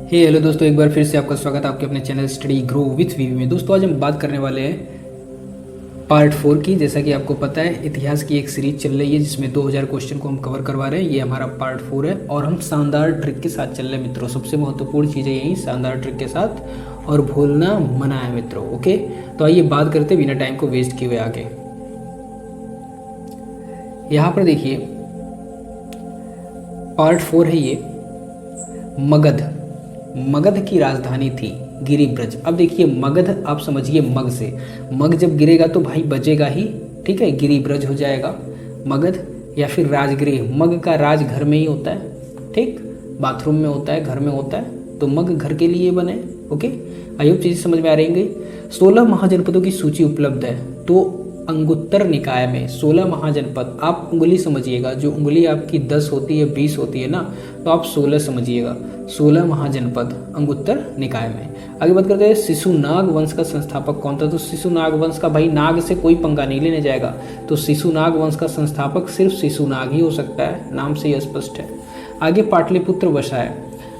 Hello दोस्तों, एक बार फिर से आपका स्वागत है आपके अपने चैनल स्टडी ग्रो विथ वीवी में। दोस्तों आज हम बात करने वाले हैं पार्ट 4 की। जैसा कि आपको पता है, इतिहास की एक सीरीज चल रही है जिसमें 2000 क्वेश्चन को हम कवर करवा रहे हैं। ये हमारा पार्ट 4 है और हम शानदार ट्रिक के साथ चल रहे हैं मित्रों। सबसे महत्वपूर्ण चीज़ है यही, शानदार ट्रिक के साथ, और भूलना मना है मित्रों। ओके, तो आइए बात करते बिना टाइम को वेस्ट किए हुए आगे। यहाँ पर देखिए पार्ट 4 है ये। मगध की राजधानी थी गिरिब्रज। अब देखिए मगध आप समझिए मग से, मग जब गिरेगा तो भाई बजेगा ही, ठीक है। गिरिब्रज हो जाएगा मगध, या फिर राजगृह। मग का राज घर में ही होता है, ठीक, बाथरूम में होता है, घर में होता है, तो मग घर के लिए बने। ओके, आई होप चीज़ समझ में आ रही होंगी। 16 महाजनपदों की सूची उपलब्ध है। तो अंगुत्तर निकाय में 16 महाजनपद, आप उंगली समझिएगा, जो उंगली आपकी 10 होती है 20 होती है ना, तो आप 16 समझिएगा। 16 महाजनपद अंगुत्तर निकाय में। आगे बात करते हैं, शिशुनाग वंश का संस्थापक कौन था। तो शिशुनाग वंश का, भाई नाग से कोई पंगा नहीं लेने जाएगा, तो शिशुनाग वंश का संस्थापक सिर्फ शिशुनाग ही हो सकता है, नाम से ही स्पष्ट है। आगे पाटलिपुत्र बसाया।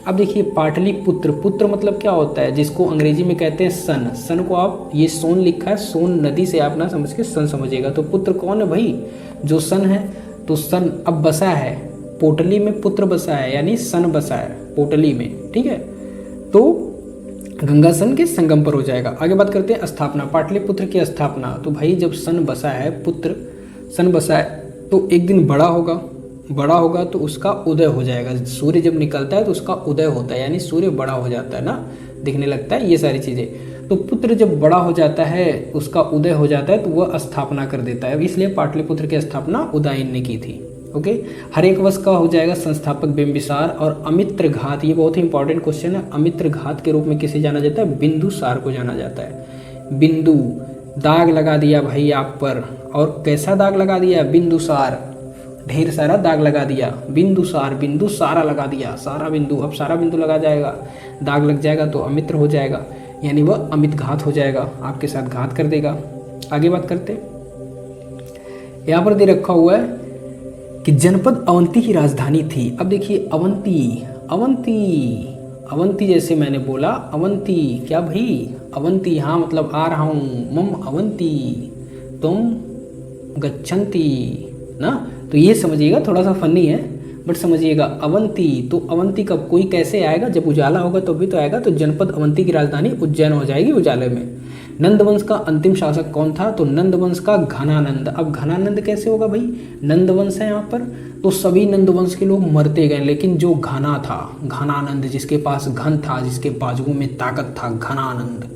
अब देखिए पाटलिपुत्र, पुत्र मतलब क्या होता है, जिसको अंग्रेजी में कहते हैं सन। सन को आप, ये सोन लिखा है, सोन नदी से आप ना समझ के सन समझिएगा। तो पुत्र कौन है भाई, जो सन है। तो सन अब बसा है पोटली में, पुत्र बसा है यानी सन बसा है पोटली में, ठीक है। तो गंगा सन के संगम पर हो जाएगा। आगे बात करते हैं स्थापना, पाटलिपुत्र की स्थापना। तो भाई जब सन बसा है, पुत्र सन बसा है, तो एक दिन बड़ा होगा तो उसका उदय हो जाएगा। सूर्य जब निकलता है तो उसका उदय होता है, यानी सूर्य बड़ा हो जाता है ना, दिखने लगता है, ये सारी चीज़ें। तो पुत्र जब बड़ा हो जाता है, उसका उदय हो जाता है, तो वह स्थापना कर देता है। इसलिए पाटलिपुत्र की स्थापना उदयन ने की थी। ओके, हरेक वंश का हो जाएगा संस्थापक बिंबिसार। और अमित्र घात, ये बहुत ही इंपॉर्टेंट क्वेश्चन है। अमित्र घात के रूप में किसे जाना जाता है, बिंदुसार को जाना जाता है। बिंदु, दाग लगा दिया भाई आप पर, और कैसा दाग लगा दिया, बिंदुसार, ढेर सारा दाग लगा दिया। बिंदुसार, बिंदु सारा लगा दिया, सारा बिंदु, अब सारा बिंदु लगा जाएगा, दाग लग जाएगा तो अमित्र हो जाएगा, यानी वह अमित घात हो जाएगा, आपके साथ घात कर देगा। आगे बात करते, यहाँ पर दे रखा हुआ है कि जनपद अवंती की राजधानी थी। अब देखिए अवंती जैसे मैंने बोला, अवंती क्या भाई, अवंती, हाँ मतलब आ रहा हूँ, मम अवंती तुम गच्छन्ति ना। तो ये समझिएगा, थोड़ा सा फनी है बट समझिएगा। अवंती, तो अवंती कब, कोई कैसे आएगा, जब उजाला होगा तो भी तो आएगा। तो जनपद अवंती की राजधानी उज्जैन हो जाएगी उजाले में। नंदवंश का अंतिम शासक कौन था। तो नंदवंश का घनानंद। अब घनानंद कैसे होगा भाई, नंदवंश है यहाँ पर, तो सभी नंदवंश के लोग मरते गए, लेकिन जो घना था, घनानंद, जिसके पास घन था, जिसके बाजुओं में ताकत था, घनानंद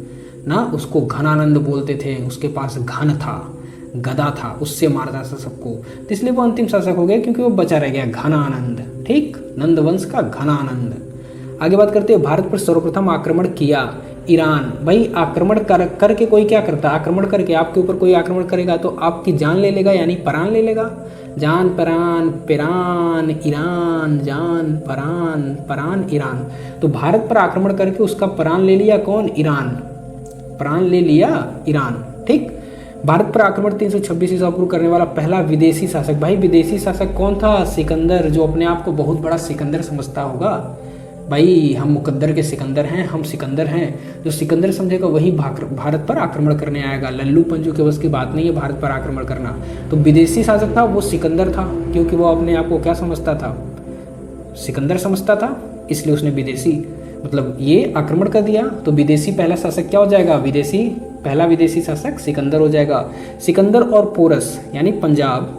ना, उसको घनानंद बोलते थे। उसके पास घन था, गदा था, उससे मारता था सबको, तो इसलिए वो अंतिम शासक हो गया, क्योंकि वो बचा रह गया, घनानंद, ठीक, नंदवंश का घनानंद। आगे बात करते हैं, भारत पर सर्वप्रथम आक्रमण किया ईरान। भाई आक्रमण करके कोई क्या करता है, आक्रमण करके आपके ऊपर कोई आक्रमण करेगा तो आपकी जान ले लेगा, यानी परान ले लेगा। जान परान, पेरान ईरान, जान परान, परान ईरान। तो भारत पर आक्रमण करके उसका परान ले लिया कौन, ईरान, प्राण ले लिया ईरान, ठीक। भारत पर आक्रमण 326 ईसा पूर्व करने वाला पहला विदेशी शासक। भाई विदेशी शासक कौन था, सिकंदर, जो अपने आप को बहुत बड़ा सिकंदर समझता होगा। भाई हम मुकद्दर के सिकंदर हैं, हम सिकंदर हैं, जो सिकंदर समझेगा वही भारत पर आक्रमण करने आएगा। लल्लू पंजू के बस की बात नहीं है भारत पर आक्रमण करना। तो विदेशी शासक था वो सिकंदर था, क्योंकि वो अपने आप को क्या समझता था, सिकंदर समझता था, इसलिए उसने विदेशी मतलब ये आक्रमण कर दिया। तो विदेशी पहला शासक क्या हो जाएगा, विदेशी, पहला विदेशी शासक सिकंदर हो जाएगा। सिकंदर और पोरस यानी पंजाब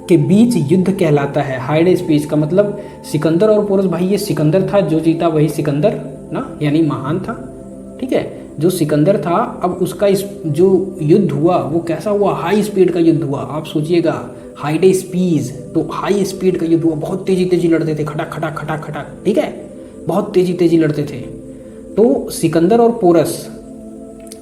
के बीच युद्ध कहलाता है। हाइड स्पीच का मतलब सिकंदर और पोरस, भाई ये सिकंदर था, जो जीता वही सिकंदर ना, यानी महान था, ठीक है, जो सिकंदर था। अब उसका जो युद्ध हुआ वो कैसा हुआ, हाई स्पीड का युद्ध हुआ। आप सोचिएगा हाइड स्पीड, तो हाई स्पीड का युद्ध हुआ, बहुत तेजी लड़ते थे, खटा खटा खटा खटा, ठीक है, बहुत तेजी लड़ते थे। तो सिकंदर और पोरस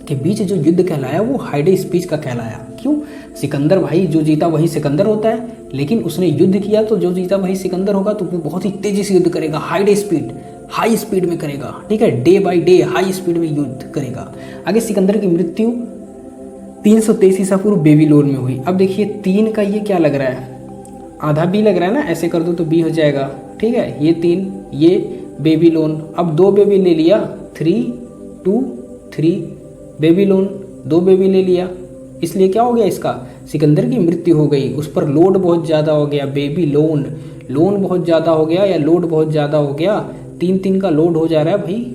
के बीच जो युद्ध कहलाया वो हाइड स्पीच का कहलाया। क्यों, सिकंदर भाई जो जीता वही सिकंदर होता है, लेकिन उसने युद्ध किया तो जो जीता वही सिकंदर होगा, तो वो बहुत ही तेजी से युद्ध करेगा, हाइड स्पीड, हाई स्पीड में करेगा, ठीक है, day by day high speed में युद्ध करेगा। आगे सिकंदर की मृत्यु 323 ईसा पूर्व बेबीलोन में हुई। अब देखिए 3 का ये क्या लग रहा है, आधा बी लग रहा है ना, ऐसे कर दो तो बी हो जाएगा, ठीक है, ये 3, ये बेबीलोन। अब 2 बेबी ले लिया, 3 2 3 बेबीलोन, 2 बेबी ले लिया, इसलिए क्या हो गया, इसका सिकंदर की मृत्यु हो गई। उस पर लोड बहुत ज़्यादा हो गया, बेबी लोन, लोन बहुत ज़्यादा हो गया या लोड बहुत ज़्यादा हो गया, 3 का लोड हो जा रहा है भाई,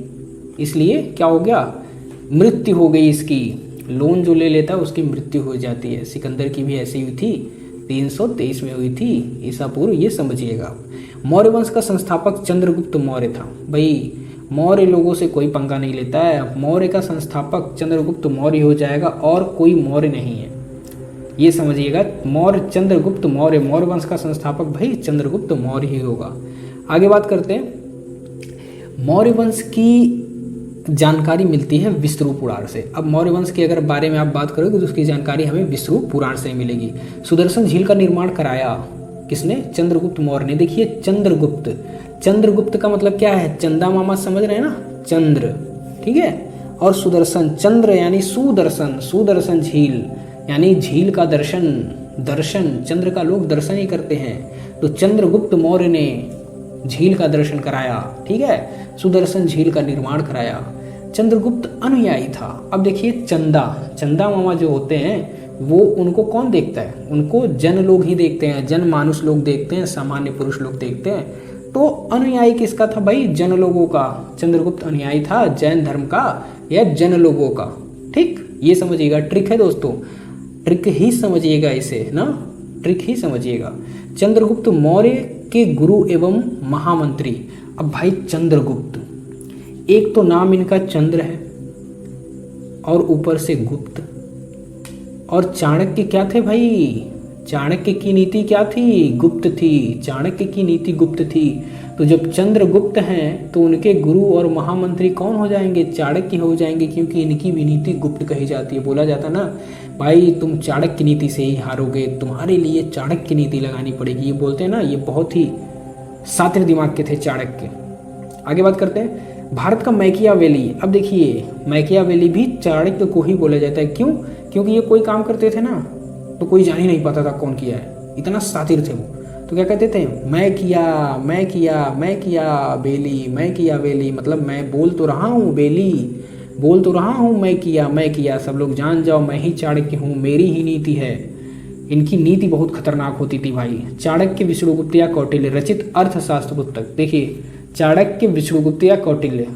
इसलिए क्या हो गया, मृत्यु हो गई इसकी। लोन जो ले लेता है उसकी मृत्यु हो जाती है। सिकंदर की भी ऐसी हुई थी, 323 में हुई थी ईसा पूर्व, ये समझिएगा। मौर्य वंश का संस्थापक चंद्रगुप्त मौर्य था। भाई मौर्य लोगों से कोई पंगा नहीं लेता है, मौर्य का संस्थापक चंद्रगुप्त मौर्य हो जाएगा और कोई मौर्य नहीं है, ये समझिएगा। चंद्रगुप्त मौर्य, मौर्य वंश का संस्थापक भाई चंद्रगुप्त मौर्य ही होगा। आगे बात करते हैं, मौर्य वंश की जानकारी मिलती है विष्णु पुराण से। अब मौर्य वंश के अगर बारे में आप बात करोगे तो उसकी जानकारी हमें विष्णु पुराण से मिलेगी। सुदर्शन झील का निर्माण कराया किसने, चंद्रगुप्त मौर्य ने। देखिए चंद्रगुप्त, चंद्रगुप्त का मतलब क्या है, चंदा मामा समझ रहे हैं ना, चंद्र, ठीक है, और सुदर्शन, चंद्र यानी सुदर्शन, सुदर्शन झील यानी झील का दर्शन, दर्शन, चंद्र का लोग दर्शन ही करते हैं, तो चंद्रगुप्त मौर्य ने झील का दर्शन कराया, ठीक है, सुदर्शन झील का निर्माण कराया। चंद्रगुप्त अनुयायी था। अब देखिए चंदा, चंदा मामा जो होते हैं वो, उनको कौन देखता है, उनको जन लोग ही देखते हैं, जन मानुष लोग देखते हैं, सामान्य पुरुष लोग देखते हैं। तो अनुयायी किसका था भाई, जन लोगों का। चंद्रगुप्त अनुयायी था जैन धर्म का या जन लोगों का, ठीक, ये समझिएगा। ट्रिक है दोस्तों, ट्रिक ही समझिएगा इसे ना, ट्रिक ही समझिएगा। चंद्रगुप्त मौर्य के गुरु एवं महामंत्री। अब भाई चंद्रगुप्त, एक तो नाम इनका चंद्र है और ऊपर से गुप्त, और चाणक्य क्या थे भाई, चाणक्य की नीति क्या थी, गुप्त थी, चाणक्य की नीति गुप्त थी। तो जब चंद्रगुप्त हैं तो उनके गुरु और महामंत्री कौन हो जाएंगे, चाणक्य हो जाएंगे, क्योंकि इनकी भी नीति गुप्त कही जाती है। बोला जाता ना भाई तुम चाणक्य नीति से ही हारोगे, तुम्हारे लिए चाणक्य नीति लगानी पड़ेगी, ये बोलते हैं ना, ये बहुत ही शातिर दिमाग के थे चाणक्य। आगे बात करते हैं, भारत का मैकियावेली। अब देखिए मैकियावेली भी चाणक्य को ही बोला जाता है, क्यों, क्योंकि ये कोई काम करते थे ना तो कोई जान ही नहीं पाता था कौन किया है, इतना शातिर थे वो। तो क्या कहते थे, मैं किया मैं किया मैं किया बेली, मैं किया बेली, मतलब मैं बोल तो रहा हूँ बेली, बोल तो रहा हूँ मैं किया, सब लोग जान जाओ मैं ही चाणक्य हूँ, मेरी ही नीति है। इनकी नीति बहुत खतरनाक होती थी भाई। चाणक्य विष्णुगुप्त या कौटिल्य रचित अर्थशास्त्र पुस्तक। देखिए चाणक्य विष्णुगुप्त या कौटिल्य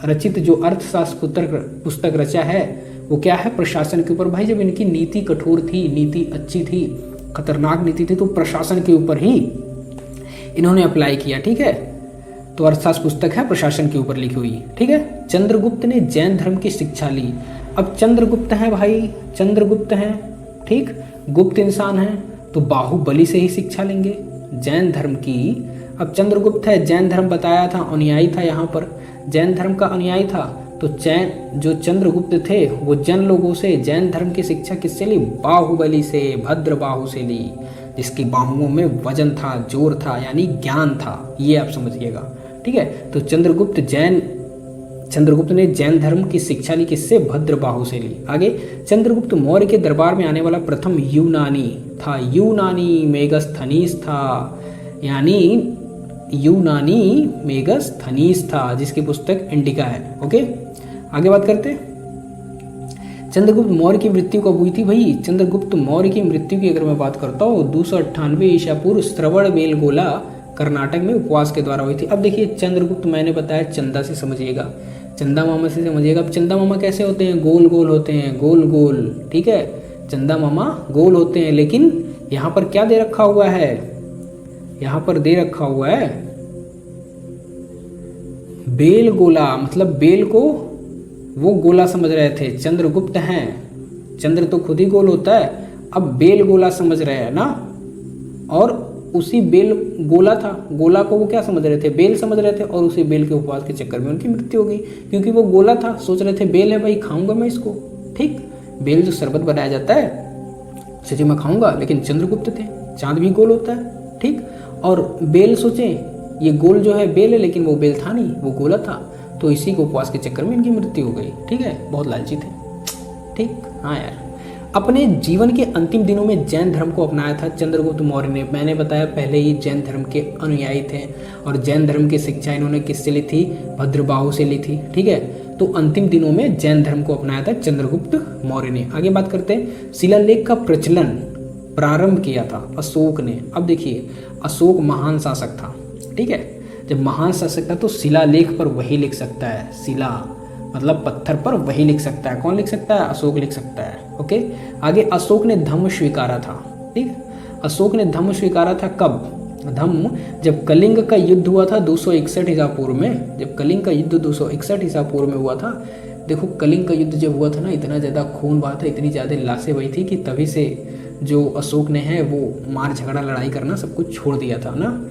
रचित जो अर्थशास्त्र पुस्तक रचा है वो क्या है, प्रशासन के ऊपर। भाई जब इनकी नीति कठोर थी, नीति अच्छी थी, खतरनाक नीति थी, तो प्रशासन के ऊपर ही इन्होंने अप्लाई किया, ठीक है। तो अर्थशास्त्र पुस्तक है प्रशासन के ऊपर लिखी हुई, ठीक है। चंद्रगुप्त ने जैन धर्म की शिक्षा ली। अब चंद्रगुप्त है भाई, चंद्रगुप्त हैं, ठीक, गुप्त इंसान है, तो बाहुबली से ही शिक्षा लेंगे जैन धर्म की। अब चंद्रगुप्त है, जैन धर्म बताया था, अनुयायी था, यहाँ पर जैन धर्म का अनुयायी था, तो जैन जो चंद्रगुप्त थे वो जैन लोगों से जैन धर्म की शिक्षा किससे ली, बाहुबली से, भद्र बाहु से ली, जिसकी बाहुओं में वजन था, जोर था, यानी ज्ञान था, ये आप समझिएगा, ठीक है। तो चंद्रगुप्त ने जैन धर्म की शिक्षा ली किससे, भद्र बाहु से ली। आगे, चंद्रगुप्त मौर्य के दरबार में आने वाला प्रथम यूनानी था, यूनानी मेगस्थनीस था, यानी यूनानी मेगस्थनीस था, जिसकी पुस्तक इंडिका है, ओके। आगे बात करते हैं, चंद्रगुप्त मौर्य की मृत्यु कब हुई थी भाई। चंद्रगुप्त मौर्य की मृत्यु की अगर मैं बात करता हूँ 298 ईसा पूर्व श्रवणबेलगोला कर्नाटक में उपवास के द्वारा हुई थी। अब देखिए चंद्रगुप्त मैंने बताया चंदा से समझिएगा, चंदा मामा से समझिएगा। अब चंदा मामा कैसे होते हैं, गोल गोल होते हैं, गोल गोल, ठीक है, चंदा मामा गोल होते हैं। लेकिन यहाँ पर क्या दे रखा हुआ है, यहाँ पर दे रखा हुआ है बेल गोला, मतलब बेल को वो गोला समझ रहे थे। चंद्रगुप्त हैं, चंद्र तो खुद ही गोल होता है, अब बेल गोला समझ रहे हैं ना, और उसी बेल गोला था, गोला को वो क्या समझ रहे थे, बेल समझ रहे थे, और उसी बेल के उपवास के चक्कर में उनकी मृत्यु हो गई, क्योंकि वो गोला था, सोच रहे थे बेल है भाई, खाऊंगा मैं इसको, ठीक, बेल जो शरबत बनाया जाता है उसे मैं खाऊंगा। लेकिन चंद्रगुप्त थे, चांद भी गोल होता है, ठीक, और बेल सोचें ये गोल जो है बेल है, लेकिन वो बेल था नहीं, वो गोला था, तो इसी को उपवास के चक्कर में इनकी मृत्यु हो गई, ठीक है, बहुत लालची थे, ठीक, हाँ यार। अपने जीवन के अंतिम दिनों में जैन धर्म को अपनाया था चंद्रगुप्त मौर्य ने। मैंने बताया पहले ही जैन धर्म के अनुयायी थे और जैन धर्म की शिक्षा इन्होंने किससे ली थी? भद्रबाहु से ली थी। ठीक है, तो अंतिम दिनों में जैन धर्म को अपनाया था चंद्रगुप्त मौर्य ने। आगे बात करते हैं, शिलालेख का प्रचलन प्रारंभ किया था अशोक ने। अब देखिए, अशोक महान शासक था। ठीक है, जब महान शासक था तो शिलालेख पर वही लिख सकता है। शिला मतलब पत्थर पर वही लिख सकता है। कौन लिख सकता है? अशोक लिख सकता है। ओके, आगे अशोक ने धम्म स्वीकारा था। ठीक, अशोक ने धम्म स्वीकारा था कब? धम्म जब कलिंग का युद्ध हुआ था 261 ईसा पूर्व में। जब कलिंग का युद्ध 261 ईसा पूर्व में हुआ था, देखो कलिंग का युद्ध जब हुआ था ना, इतना ज़्यादा खून बहा था, इतनी ज़्यादा लाशें बही थी कि तभी से जो अशोक ने है वो मार झगड़ा लड़ाई करना सब कुछ छोड़ दिया था ना।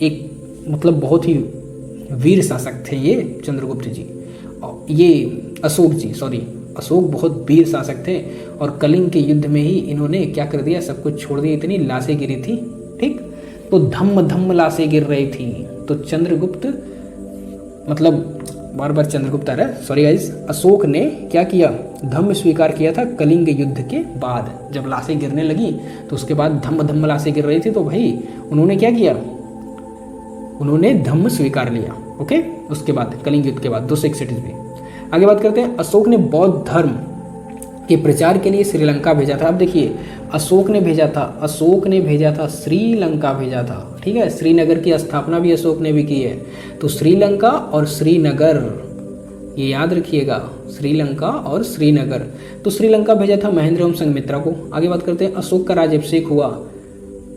एक मतलब बहुत ही वीर शासक थे ये चंद्रगुप्त जी, ये अशोक जी, सॉरी अशोक बहुत वीर शासक थे और कलिंग के युद्ध में ही इन्होंने क्या कर दिया? सब कुछ छोड़ दिया, इतनी लाशें गिरी थी। ठीक, तो धम्म धम्म लाशें गिर रही थी। तो चंद्रगुप्त मतलब बार बार चंद्रगुप्त आ रहा है, सॉरी गाइस, अशोक ने क्या किया? धम्म स्वीकार किया था कलिंग युद्ध के बाद। जब लाशें गिरने लगी तो उसके बाद धम्म धम्म लाशें गिर रही थी, तो भाई उन्होंने क्या किया? उन्होंने धम्म स्वीकार लिया। ओके, उसके बाद कलिंग युद्ध के बाद 261 ईस्वी। आगे बात करते हैं, अशोक ने बौद्ध धर्म के प्रचार के लिए श्रीलंका भेजा था। अब देखिए, अशोक ने भेजा था श्रीलंका भेजा था। ठीक है, श्रीनगर की स्थापना भी अशोक ने भी की है। तो श्रीलंका और श्रीनगर, ये याद रखिएगा, श्रीलंका और श्रीनगर। तो श्रीलंका भेजा था महेंद्र संघमित्रा को। आगे बात करते हैं, अशोक का राज्याभिषेक हुआ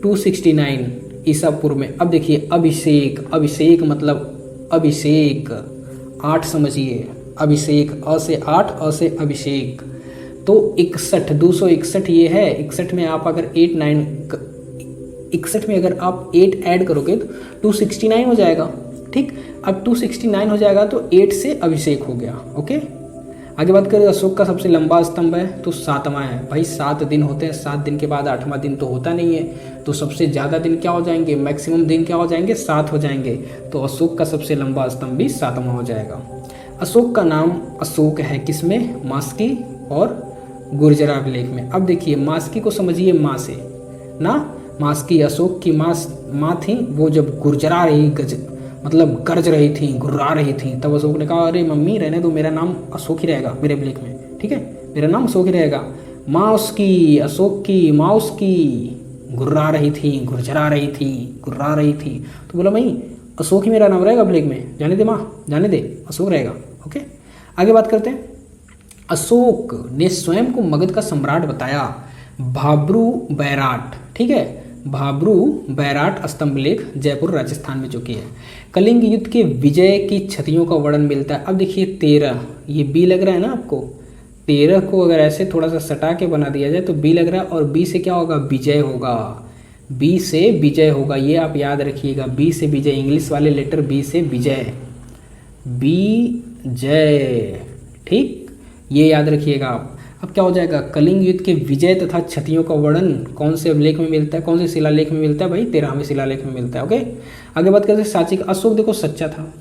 269 ईसा पूर्व में। अब देखिए, अभिषेक मतलब अभिषेक 8 समझिए, अभिषेक अ से 8, अ से अभिषेक। तो 261 ये है। 61 में आप अगर 61 में अगर आप 8 ऐड करोगे तो 269 हो जाएगा। ठीक, अब 269 हो जाएगा तो 8 से अभिषेक हो गया। ओके, आगे बात करें, अशोक का सबसे लंबा स्तंभ है तो 7वां है। भाई 7 दिन होते हैं, 7 दिन के बाद 8वां दिन तो होता नहीं है, तो सबसे ज़्यादा दिन क्या हो जाएंगे? मैक्सिमम दिन क्या हो जाएंगे? 7 हो जाएंगे। तो अशोक का सबसे लंबा स्तंभ भी 7वां हो जाएगा। अशोक का नाम अशोक है किसमें? मास्की और गुर्जरा अभिलेख में। अब देखिए, मास्की को समझिए माँ से ना, मास्की अशोक की माँ थी। वो जब गुर्जरा रही मतलब गरज रही थी, गुर्रा रही थी, तब अशोक ने कहा अरे मम्मी रहने दो, मेरा नाम अशोक ही रहेगा मेरे अभिलेख में। ठीक है, मेरा नाम अशोक ही रहेगा। माँ उसकी, अशोक की माँ उसकी गुर्रा रही थी, गुर्जरा रही थी, गुर्रा रही थी, तो बोला भाई अशोक ही मेरा नाम रहेगा अभिलेख में, जाने दे माँ, जाने दे, अशोक रहेगा। ओके, आगे बात करते हैं, अशोक ने स्वयं को मगध का सम्राट बताया। भाब्रू बैराट, ठीक है, भाब्रू बैराट स्तंभलेख जयपुर राजस्थान में चुकी है। कलिंग युद्ध के विजय की क्षतियों का वर्णन मिलता है। अब देखिए 13, ये बी लग रहा है ना आपको, 13 को अगर ऐसे थोड़ा सा सटा के बना दिया जाए तो बी लग रहा है, और बी से क्या होगा? विजय होगा, बी से विजय होगा, ये आप याद रखिएगा, बी से विजय, इंग्लिश वाले लेटर बी से विजय, बी जय, ठीक, ये याद रखिएगा आप। अब क्या हो जाएगा? कलिंग युद्ध के विजय तथा क्षतियों का वर्णन कौन से अभिलेख में मिलता है? कौन से शिलालेख में मिलता है? भाई 13वें शिलालेख में मिलता है। ओके, आगे बात करते हैं सांची का। अशोक देखो सच्चा था,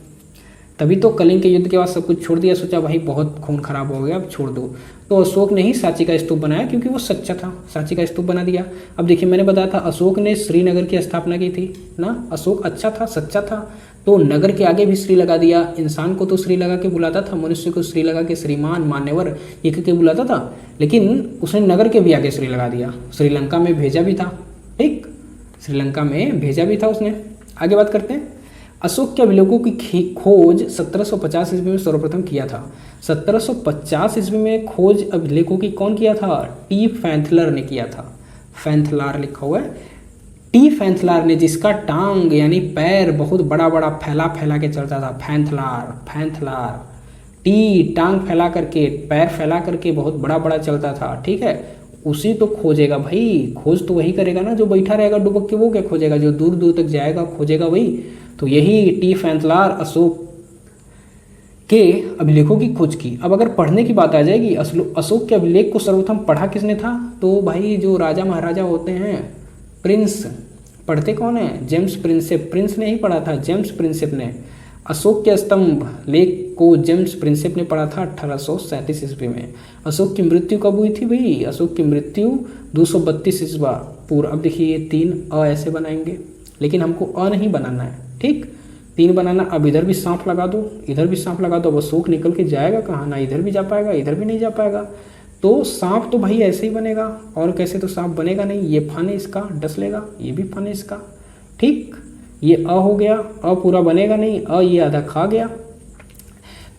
तभी तो कलिंग के युद्ध के बाद सब कुछ छोड़ दिया, सोचा भाई बहुत खून खराब हो गया अब छोड़ दो, तो अशोक ने ही सांची का स्तूप बनाया क्योंकि वो सच्चा था, सांची का स्तूप बना दिया। अब देखिए मैंने बताया था अशोक ने श्रीनगर की स्थापना की थी ना, अशोक अच्छा था, सच्चा था, तो नगर के आगे भी श्री लगा दिया। इंसान को तो श्री लगा के बुलाता था, मनुष्य को श्री लगा के श्रीमान मान्यवर ये करके बुलाता था, लेकिन उसने नगर के भी आगे श्री लगा दिया। श्रीलंका में भेजा भी था, ठीक, श्रीलंका में भेजा भी था उसने। आगे बात करते हैं, अशोक के अभिलेखों की खोज 1750 ईस्वी में सर्वप्रथम किया था। 1750 ईस्वी में खोज अभिलेखों की कौन किया था? टी फैंथलर ने किया था। फैंथलार लिखा हुआ है, टी फैंथलार ने, जिसका टांग यानी पैर बहुत बड़ा बड़ा फैला फैला के चलता था। फैंथलार, फैंथलार, टी टांग फैला करके, पैर फैला करके बहुत बड़ा बड़ा चलता था, ठीक है, उसी तो खोजेगा भाई। खोज तो वही करेगा ना जो बैठा रहेगा डुबक के, वो क्या खोजेगा? जो दूर दूर तक जाएगा खोजेगा वही। तो यही टी फैंथलार अशोक के अभिलेखों की खोज की। अब अगर पढ़ने की बात आ जाएगी, अशोक के अभिलेख को सर्वप्रथम पढ़ा किसने था? तो भाई जो राजा महाराजा होते हैं, प्रिंस, पढ़ते कौन है? जेम्स प्रिंसेप, प्रिंस ने ही पढ़ा था, जेम्स प्रिंसेप ने। अशोक के स्तंभ लेख को जेम्स प्रिंसेप ने पढ़ा था 1837 ईस्वी में। अशोक की मृत्यु कब हुई थी भाई? अशोक की मृत्यु 232 ईस्वा पूर्व। अब देखिए ये 3 अ ऐसे बनाएंगे, लेकिन हमको अ नहीं बनाना है, ठीक, 3 बनाना। अब इधर भी सांप लगा दो, इधर भी सांप लगा दो, अब अशोक निकल के जाएगा कहाँ? ना इधर भी जा पाएगा, इधर भी नहीं जा पाएगा। तो सांप तो भाई ऐसे ही बनेगा, और कैसे तो सांप बनेगा नहीं। ये फन है इसका, डस लेगा, ये भी फन है इसका, ठीक। ये अ हो गया, अ पूरा बनेगा नहीं, अ ये आधा खा गया।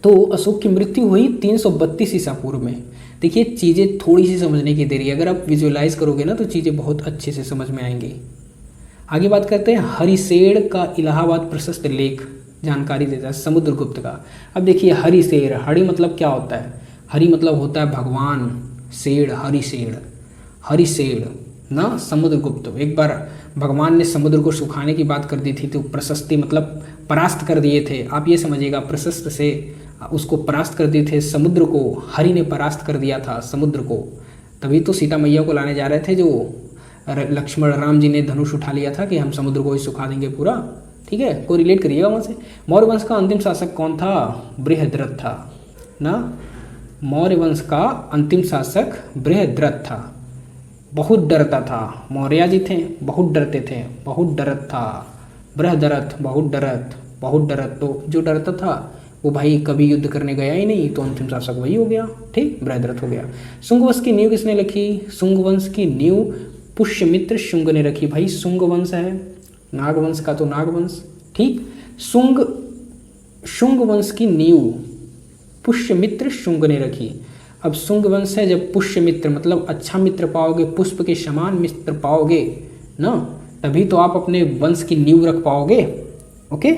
तो अशोक की मृत्यु हुई 332 ईसा पूर्व में। देखिए चीज़ें थोड़ी सी समझने की देरी है, अगर आप विजुअलाइज करोगे ना तो चीज़ें बहुत अच्छे से समझ में आएंगी। आगे बात करते हैं हरिसेड़ का इलाहाबाद प्रशस्त लेख जानकारी देता है समुद्रगुप्त का। अब देखिए हरिसेड़, हरि मतलब क्या होता है? हरि मतलब होता है भगवान, शेड़ हरिसेड़, हरिसेड़ ना समुद्रगुप्त। एक बार भगवान ने समुद्र को सुखाने की बात कर दी थी, तो प्रशस्ति मतलब परास्त कर दिए थे। आप ये समझिएगा, प्रशस्त से उसको परास्त कर दिए थे, समुद्र को हरि ने परास्त कर दिया था समुद्र को। तभी तो सीता मैया को लाने जा रहे थे, जो लक्ष्मण राम जी ने धनुष उठा लिया था कि हम समुद्र को ही सुखा देंगे पूरा, ठीक है। को रिलेट करिएगा वहाँ से। मौर्य वंश का अंतिम शासक कौन था? बृहद्रथ था ना। मौर्य वंश का अंतिम शासक बृहद्रथ था। बहुत डरता था, मौर्य जी थे, बहुत डरते थे, बहुत डरत था। बृहद्रथ बहुत डरत, बहुत डरत। तो जो डरता था वो भाई कभी युद्ध करने गया ही नहीं, तो अंतिम शासक वही हो गया, ठीक, बृहद्रथ हो गया। शुंग वंश की नींव किसने रखी? शुंग वंश की नींव पुष्यमित्र शुंग ने रखी। भाई शुंग वंश है, नागवंश का तो नागवंश, ठीक। शुंग वंश की नींव पुष्यमित्र शुंग ने रखी। अब शुंग वंश है, जब पुष्यमित्र मतलब अच्छा मित्र पाओगे, पुष्प के समान मित्र पाओगे ना, तभी तो आप अपने वंश की नींव रख पाओगे, ओके।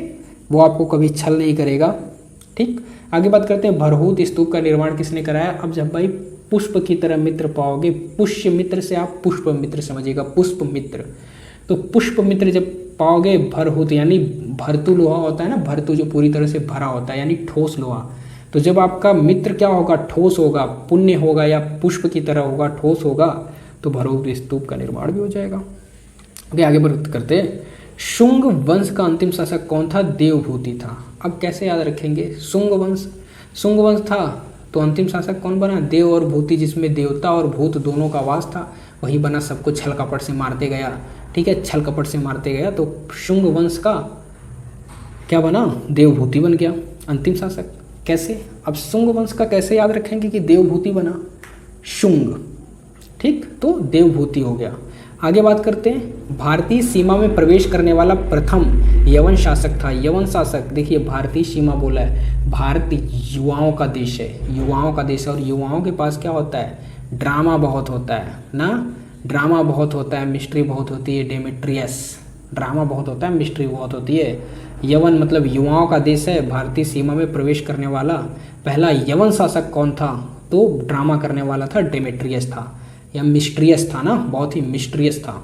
वो आपको कभी छल नहीं करेगा, ठीक। आगे बात करते हैं भरहूत स्तूप का निर्माण किसने कराया? अब जब भाई पुष्प की तरह मित्र पाओगे, पुष्य मित्र से आप पुष्प मित्र समझिएगा, पुष्प मित्र। तो पुष्प मित्र जब पाओगे, भरहूत यानी भरतु लोहा होता है ना, भरतु जो पूरी तरह से भरा होता है यानी ठोस लोहा। तो जब आपका मित्र क्या होगा? ठोस होगा, पुण्य होगा या पुष्प की तरह होगा, ठोस होगा, तो भरहूत स्तूप का निर्माण भी हो जाएगा। ओके, आगे बात करते हैं। शुंग वंश का अंतिम शासक कौन था? देवभूति था। अब कैसे याद रखेंगे? शुंग वंश था तो अंतिम शासक कौन बना? देव और भूति, जिसमें देवता और भूत दोनों का वास था, वही बना। सबको छल कपट से मारते गया, ठीक है, छल कपट से मारते गया, तो शुंग वंश का क्या बना? देवभूति बन गया अंतिम शासक। कैसे? अब शुंग वंश का कैसे याद रखेंगे कि देवभूति बना? शुंग, ठीक, तो देवभूति हो गया। आगे बात करते हैं। भारतीय सीमा में प्रवेश करने वाला प्रथम यवन शासक था। यवन शासक, देखिए भारतीय सीमा बोला है, भारत युवाओं का देश है, युवाओं का देश है, और युवाओं के पास क्या होता है? ड्रामा बहुत होता है ना, ड्रामा बहुत होता है, मिस्ट्री बहुत होती है। डेमेट्रियस, ड्रामा बहुत होता है, मिस्ट्री बहुत होती है। यवन मतलब युवाओं का देश है। भारतीय सीमा में प्रवेश करने वाला पहला यवन शासक कौन था? तो ड्रामा करने वाला था, डेमेट्रियस था, या मिस्ट्रियस था ना, बहुत ही मिस्ट्रियस था।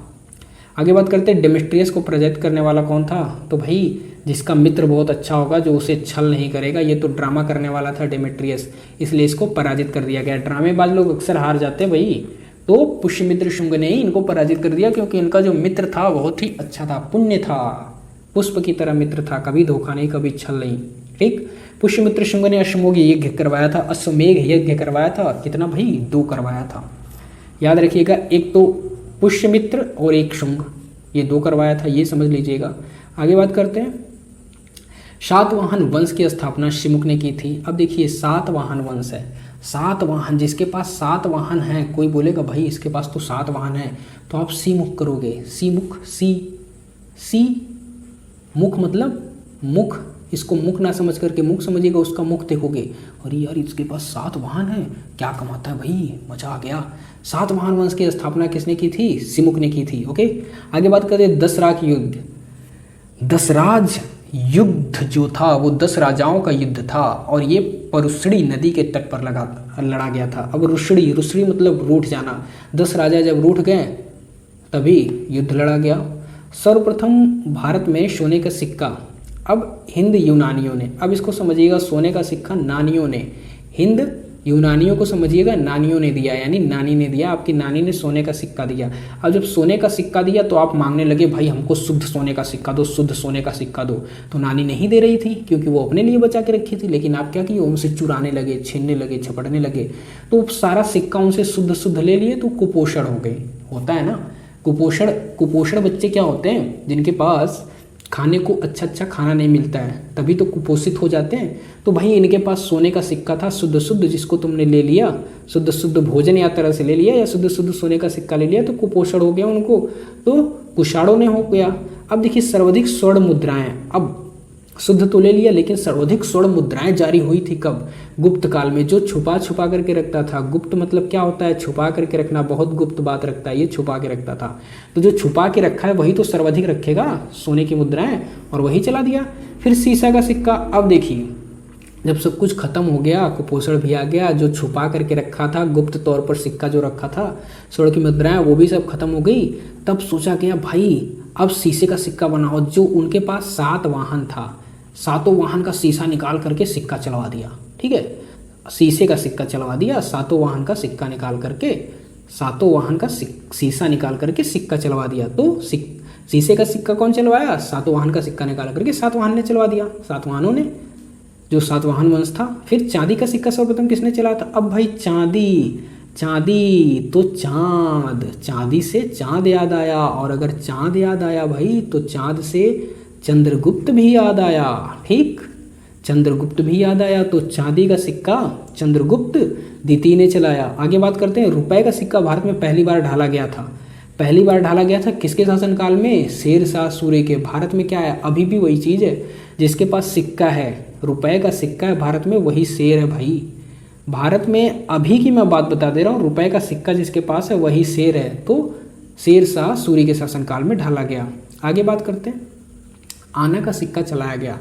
आगे बात करते हैं, डेमेट्रियस को पराजित करने वाला कौन था? तो भाई जिसका मित्र बहुत अच्छा होगा, जो उसे छल नहीं करेगा, ये तो ड्रामा करने वाला था डेमेट्रियस, इसलिए इसको पराजित कर दिया गया। ड्रामेबाज लोग अक्सर हार जाते हैं भाई, तो पुष्यमित्र शुंग ने ही इनको पराजित कर दिया, क्योंकि इनका जो मित्र था बहुत ही अच्छा था, पुण्य था, पुष्प की तरह मित्र था, कभी धोखा नहीं, कभी छल नहीं, ठीक। पुष्यमित्र शुंग ने अश्वमेघ यज्ञ करवाया था, अश्वमेघ यज्ञ करवाया था, कितना भाई? 2 करवाया था। याद रखिएगा, एक तो पुष्यमित्र और एक शुंग, ये 2 करवाया था, ये समझ लीजिएगा। आगे बात करते हैं। सातवाहन वंश की स्थापना शिमुक ने की थी। अब देखिए सातवाहन वंश है, 7 वाहन, जिसके पास 7 वाहन हैं, कोई बोलेगा भाई इसके पास तो 7 वाहन हैं, तो आप सी मुख करोगे। सी मुख, सी मुख मतलब मुख, इसको मुख ना समझ करके मुख समझिएगा, उसका मुख देखोगे, अरे यार इसके पास 7 वाहन हैं, क्या कमाता है भाई, मजा आ गया। 7 वाहन वंश की स्थापना किसने की थी? सिमुक ने की थी, ओके। आगे बात करते हैं दसराज युद्ध। दसराज युद्ध जो था वो 10 राजाओं का युद्ध था, और ये परुष्णी नदी के तट पर लड़ा गया था। अब रुष्णी मतलब रूठ जाना, 10 राजा जब रूठ गए तभी युद्ध लड़ा गया। सर्वप्रथम भारत में सोने का सिक्का, अब हिंद यूनानियों ने, अब इसको समझिएगा, सोने का सिक्का नानियों ने, हिंद यूनानियों को समझिएगा नानियों ने दिया, यानी नानी ने दिया, आपकी नानी ने सोने का सिक्का दिया। अब जब सोने का सिक्का दिया तो आप मांगने लगे भाई हमको शुद्ध सोने का सिक्का दो, शुद्ध सोने का सिक्का दो। तो नानी नहीं दे रही थी क्योंकि वो अपने लिए बचा के रखी थी, लेकिन आप क्या किए, उनसे चुराने लगे, छीनने लगे, झपटने लगे, तो सारा सिक्का उनसे शुद्ध शुद्ध ले लिए, तो कुपोषण हो गए। होता है ना कुपोषण बच्चे क्या होते हैं, जिनके पास खाने को अच्छा खाना नहीं मिलता है, तभी तो कुपोषित हो जाते हैं। तो भाई इनके पास सोने का सिक्का था शुद्ध शुद्ध, जिसको तुमने ले लिया, शुद्ध शुद्ध भोजन या तरह से ले लिया, या शुद्ध शुद्ध सोने का सिक्का ले लिया, तो कुपोषण हो गया उनको, तो कुषाणों ने हो गया। अब देखिए सर्वाधिक स्वर्ण मुद्राएं, अब शुद्ध तो ले लिया, लेकिन सर्वाधिक स्वर्ण मुद्राएं जारी हुई थी कब, गुप्त काल में। जो छुपा छुपा करके रखता था, गुप्त मतलब क्या होता है, छुपा करके रखना, बहुत गुप्त बात रखता है, ये छुपा के रखता था। तो जो छुपा के रखा है वही तो सर्वाधिक रखेगा सोने की मुद्राएं, और वही चला दिया। फिर सीसा का सिक्का, अब देखिए जब सब कुछ खत्म हो गया, कुपोषण भी आ गया, जो छुपा करके रखा था गुप्त तौर पर सिक्का जो रखा था स्वर्ण की मुद्राएं, वो भी सब खत्म हो गई। तब सोचा गया भाई अब शीशे का सिक्का बनाओ। जो उनके पास 7 वाहन था, 7 वाहन का शीशा निकाल करके सिक्का चलवा दिया। ठीक है, शीशे का सिक्का चलवा दिया, 7 वाहन का सिक्का निकाल करके, 7 वाहन का शीशा निकाल करके सिक्का चलवा दिया। तो शीशे का सिक्का कौन चलवाया, 7 वाहन का सिक्का निकाल करके 7 वाहन ने चलवा दिया, 7 वाहनों ने, जो 7 वाहन वंश था। फिर चांदी का सिक्का सर्वप्रथम किसने चलाया था, अब भाई चांदी तो चांदी से चांद याद आया, और अगर चांद याद आया भाई तो चांद से चंद्रगुप्त भी याद आया। ठीक, चंद्रगुप्त भी याद आया, तो चांदी का सिक्का चंद्रगुप्त द्वितीय ने चलाया। आगे बात करते हैं, रुपए का सिक्का भारत में पहली बार ढाला गया था। पहली बार ढाला गया था किसके शासनकाल में, शेरशाह सूरी के। भारत में क्या है, अभी भी वही चीज़ है, जिसके पास सिक्का है, रुपए का सिक्का है भारत में, वही शेर है भाई। भारत में अभी की मैं बात बता दे रहा हूँ, रुपए का सिक्का जिसके पास है वही शेर है। तो शेरशाह सूरी के शासनकाल में ढाला गया। आगे बात करते हैं, आना का सिक्का चलाया गया।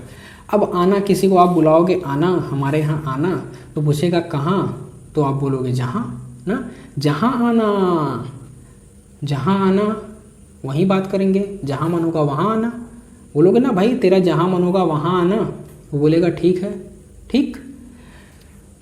अब आना, किसी को आप बुलाओगे आना, हमारे यहाँ आना, तो पूछेगा कहाँ, तो आप बोलोगे जहाँ ना, जहाँ आना वहीं बात करेंगे, जहाँ मन होगा वहाँ आना। बोलोगे ना भाई तेरा जहाँ मन होगा वहाँ आना, वो बोलेगा ठीक है। ठीक,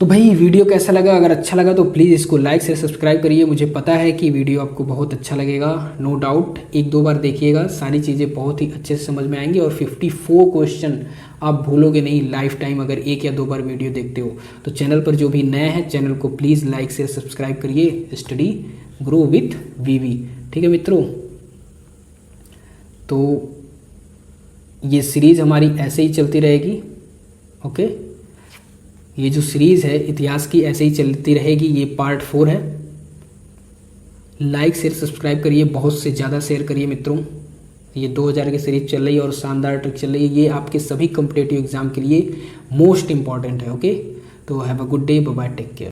तो भाई वीडियो कैसा लगा, अगर अच्छा लगा तो प्लीज़ इसको लाइक से सब्सक्राइब करिए। मुझे पता है कि वीडियो आपको बहुत अच्छा लगेगा, नो डाउट। 1-2 बार देखिएगा, सारी चीज़ें बहुत ही अच्छे से समझ में आएंगी, और 54 क्वेश्चन आप भूलोगे नहीं लाइफ टाइम, अगर 1 या 2 बार वीडियो देखते हो। तो चैनल पर जो भी नए हैं, चैनल को प्लीज़ लाइक से सब्सक्राइब करिए। स्टडी ग्रो विथ वीवी। ठीक है मित्रों, तो ये सीरीज़ हमारी ऐसे ही चलती रहेगी। ओके, ये जो सीरीज़ है इतिहास की ऐसे ही चलती रहेगी। ये पार्ट 4 है। लाइक शेयर सब्सक्राइब करिए, बहुत से ज़्यादा शेयर करिए मित्रों। ये 2000 की सीरीज चल रही है और शानदार ट्रिक चल रही है। ये आपके सभी कॉम्पिटिटिव एग्जाम के लिए मोस्ट इंपॉर्टेंट है। ओके, तो have a good day, bye bye, take care.